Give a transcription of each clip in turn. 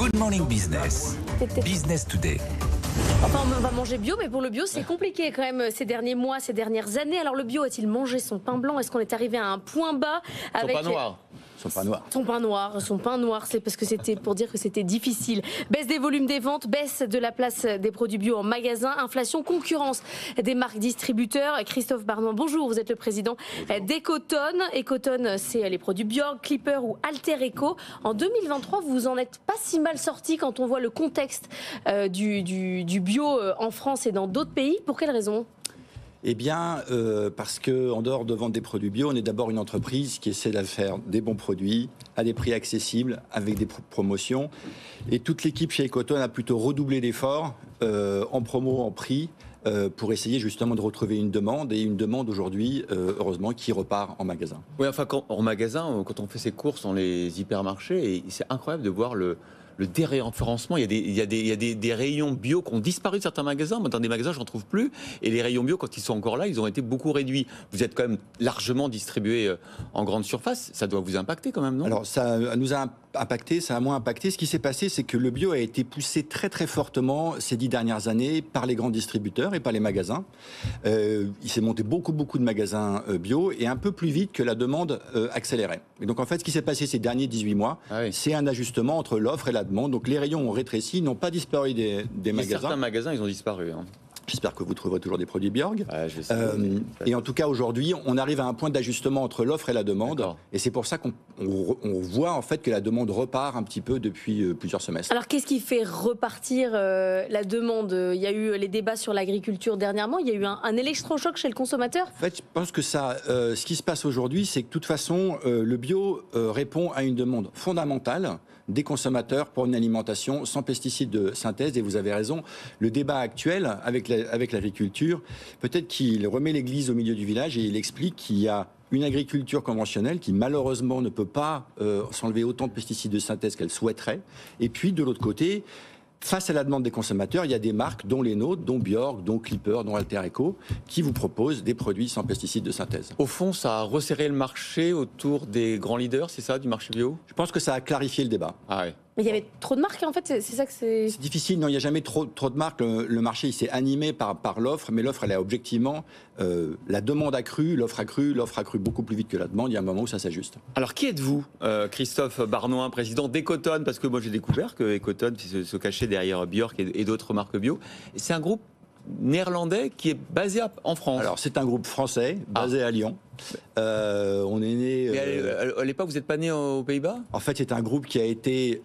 Good Morning Business. Business Today. Enfin, on va manger bio, mais pour le bio, c'est compliqué quand même ces derniers mois, ces dernières années. Alors le bio a-t-il mangé son pain blanc? Est-ce qu'on est arrivé à un point bas avec... Son pain noir. Son pain noir, c'est parce que c'était pour dire que c'était difficile. Baisse des volumes des ventes, baisse de la place des produits bio en magasin, inflation, concurrence des marques distributeurs. Christophe Barnoin, bonjour, vous êtes le président d'Ecotone. Ecotone, c'est les produits Bjorg, Clipper ou Alter Eco. En 2023, vous en êtes pas si mal sorti quand on voit le contexte du bio en France et dans d'autres pays. Pour quelle raison ? Eh bien, parce qu'en dehors de vendre des produits bio, on est d'abord une entreprise qui essaie de faire des bons produits à des prix accessibles, avec des promotions. Et toute l'équipe chez Ecotone a plutôt redoublé d'efforts en promo, en prix, pour essayer justement de retrouver une demande. Et une demande aujourd'hui, heureusement, qui repart en magasin. Oui, enfin, en magasin, quand on fait ses courses dans les hypermarchés, c'est incroyable de voir le déréférencement. Il y a des rayons bio qui ont disparu de certains magasins. Moi, dans des magasins, je n'en trouve plus. Et les rayons bio, quand ils sont encore là, ils ont été beaucoup réduits. Vous êtes quand même largement distribué en grande surface. Ça doit vous impacter quand même, non ? Alors, ça nous a impacté, ça a moins impacté. Ce qui s'est passé, c'est que le bio a été poussé très très fortement ces 10 dernières années par les grands distributeurs et par les magasins. Il s'est monté beaucoup de magasins bio et un peu plus vite que la demande accélérait. Et donc en fait, ce qui s'est passé ces derniers 18 mois, c'est un ajustement entre l'offre et la demande. Donc les rayons ont rétréci, n'ont pas disparu des magasins. Certains magasins, ils ont disparu. J'espère que vous trouverez toujours des produits Bjorg. Et en tout cas, aujourd'hui, on arrive à un point d'ajustement entre l'offre et la demande. D'accord. Et c'est pour ça qu'on voit en fait que la demande repart un petit peu depuis plusieurs semestres. Alors, qu'est-ce qui fait repartir la demande ? Il y a eu les débats sur l'agriculture dernièrement. Il y a eu un électrochoc chez le consommateur ? En fait, je pense que ce qui se passe aujourd'hui, c'est que de toute façon, le bio répond à une demande fondamentale des consommateurs pour une alimentation sans pesticides de synthèse. Et vous avez raison, le débat actuel avec l'agriculture, peut-être qu'il remet l'église au milieu du village et il explique qu'il y a une agriculture conventionnelle qui malheureusement ne peut pas s'enlever autant de pesticides de synthèse qu'elle souhaiterait. Et puis de l'autre côté, face à la demande des consommateurs, il y a des marques, dont les nôtres, dont Bjorg, dont Clipper, dont Alter Eco, qui vous proposent des produits sans pesticides de synthèse. Au fond, ça a resserré le marché autour des grands leaders, c'est ça, du marché bio ? Je pense que ça a clarifié le débat. Ah ouais. Mais il y avait trop de marques, en fait, c'est ça que c'est... C'est difficile, non, il n'y a jamais trop de marques. Le marché, il s'est animé par l'offre, mais l'offre, elle est objectivement... la demande a cru, l'offre a cru beaucoup plus vite que la demande. Il y a un moment où ça s'ajuste. Alors, qui êtes-vous, Christophe Barnoin, président d'Ecotone ? Parce que moi, j'ai découvert que Ecotone se cachait derrière Bjorg et d'autres marques bio. C'est un groupe néerlandais qui est basé en France. Alors, c'est un groupe français, basé à Lyon. On est né... Mais à l'époque, vous n'êtes pas né aux Pays-Bas ? En fait, c'est un groupe qui a été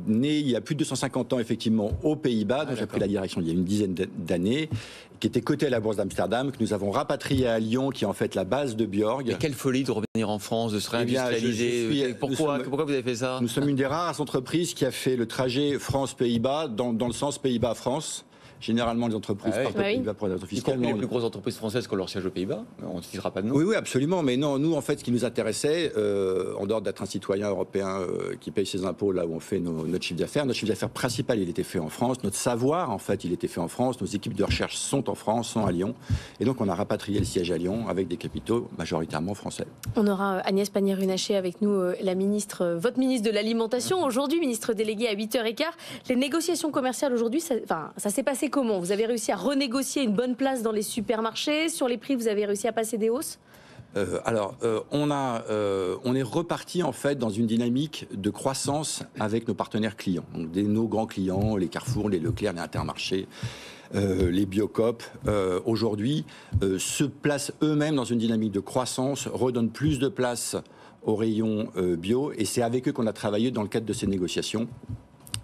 né il y a plus de 250 ans, effectivement, aux Pays-Bas, dont j'ai pris la direction il y a une dizaine d'années, qui était coté à la Bourse d'Amsterdam, que nous avons rapatrié à Lyon, qui est en fait la base de Bjorg. Mais quelle folie de revenir en France, de se réindustrialiser. Pourquoi vous avez fait ça ? Nous sommes une des rares entreprises qui a fait le trajet France-Pays-Bas dans le sens Pays-Bas-France. Généralement, les entreprises partent aux Pays-Bas pour des raisons fiscales. Les plus grosses entreprises françaises qui ont leur siège aux Pays-Bas, on ne citera pas de nom. Oui, absolument. Mais non, nous, en fait, ce qui nous intéressait, en dehors d'être un citoyen européen qui paye ses impôts là où on fait notre chiffre d'affaires principal, il était fait en France. Notre savoir, en fait, il était fait en France. Nos équipes de recherche sont en France, sont à Lyon. Et donc, on a rapatrié le siège à Lyon avec des capitaux majoritairement français. On aura Agnès Pannier-Runacher avec nous, la ministre, votre ministre de l'Alimentation, aujourd'hui ministre déléguée à 8h15. Les négociations commerciales aujourd'hui, ça s'est passé comment ? Vous avez réussi à renégocier une bonne place dans les supermarchés ? Sur les prix, vous avez réussi à passer des hausses ? On est reparti en fait dans une dynamique de croissance avec nos partenaires clients. Donc, nos grands clients, les Carrefour, les Leclerc, les Intermarchés, les Biocoop, aujourd'hui, se placent eux-mêmes dans une dynamique de croissance, redonnent plus de place aux rayons bio, et c'est avec eux qu'on a travaillé dans le cadre de ces négociations.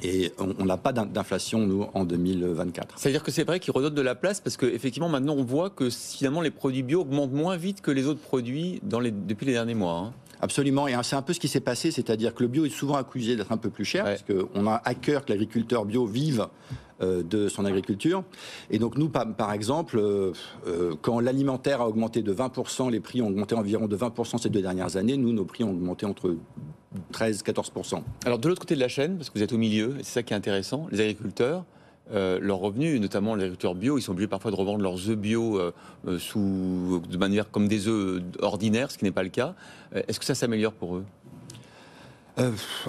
Et on n'a pas d'inflation, nous, en 2024. C'est-à-dire que c'est vrai qu'ils redonnent de la place parce qu'effectivement, maintenant, on voit que finalement, les produits bio augmentent moins vite que les autres produits depuis les derniers mois. Absolument, et c'est un peu ce qui s'est passé, c'est-à-dire que le bio est souvent accusé d'être un peu plus cher, parce qu'on a à cœur que l'agriculteur bio vive de son agriculture. Et donc nous, par exemple, quand l'alimentaire a augmenté de 20%, les prix ont augmenté environ de 20% ces 2 dernières années, nos prix ont augmenté entre 13-14%. Alors de l'autre côté de la chaîne, parce que vous êtes au milieu, et c'est ça qui est intéressant, les agriculteurs, leurs revenus, notamment les agriculteurs bio, ils sont obligés parfois de revendre leurs œufs bio de manière comme des œufs ordinaires, ce qui n'est pas le cas. Est-ce que ça s'améliore pour eux ?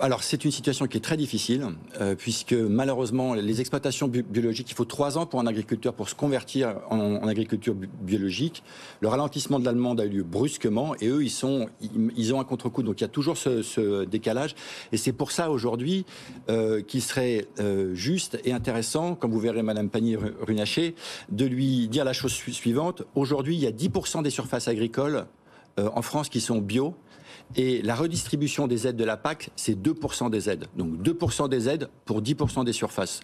Alors c'est une situation qui est très difficile puisque malheureusement les exploitations biologiques, il faut 3 ans pour un agriculteur pour se convertir en agriculture biologique. Le ralentissement de l'allemande a eu lieu brusquement et eux ils ont un contre-coup, donc il y a toujours ce décalage et c'est pour ça aujourd'hui qu'il serait juste et intéressant, comme vous verrez Madame Pannier-Runacher, de lui dire la chose suivante. Aujourd'hui il y a 10% des surfaces agricoles en France qui sont bio. Et la redistribution des aides de la PAC, c'est 2% des aides. Donc 2% des aides pour 10% des surfaces.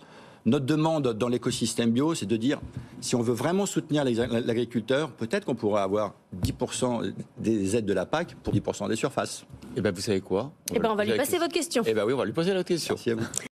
Notre demande dans l'écosystème bio, c'est de dire, si on veut vraiment soutenir l'agriculteur, peut-être qu'on pourrait avoir 10% des aides de la PAC pour 10% des surfaces. Eh bien, vous savez quoi? On va lui passer votre question. Eh bien oui, on va lui poser la question. Merci à vous.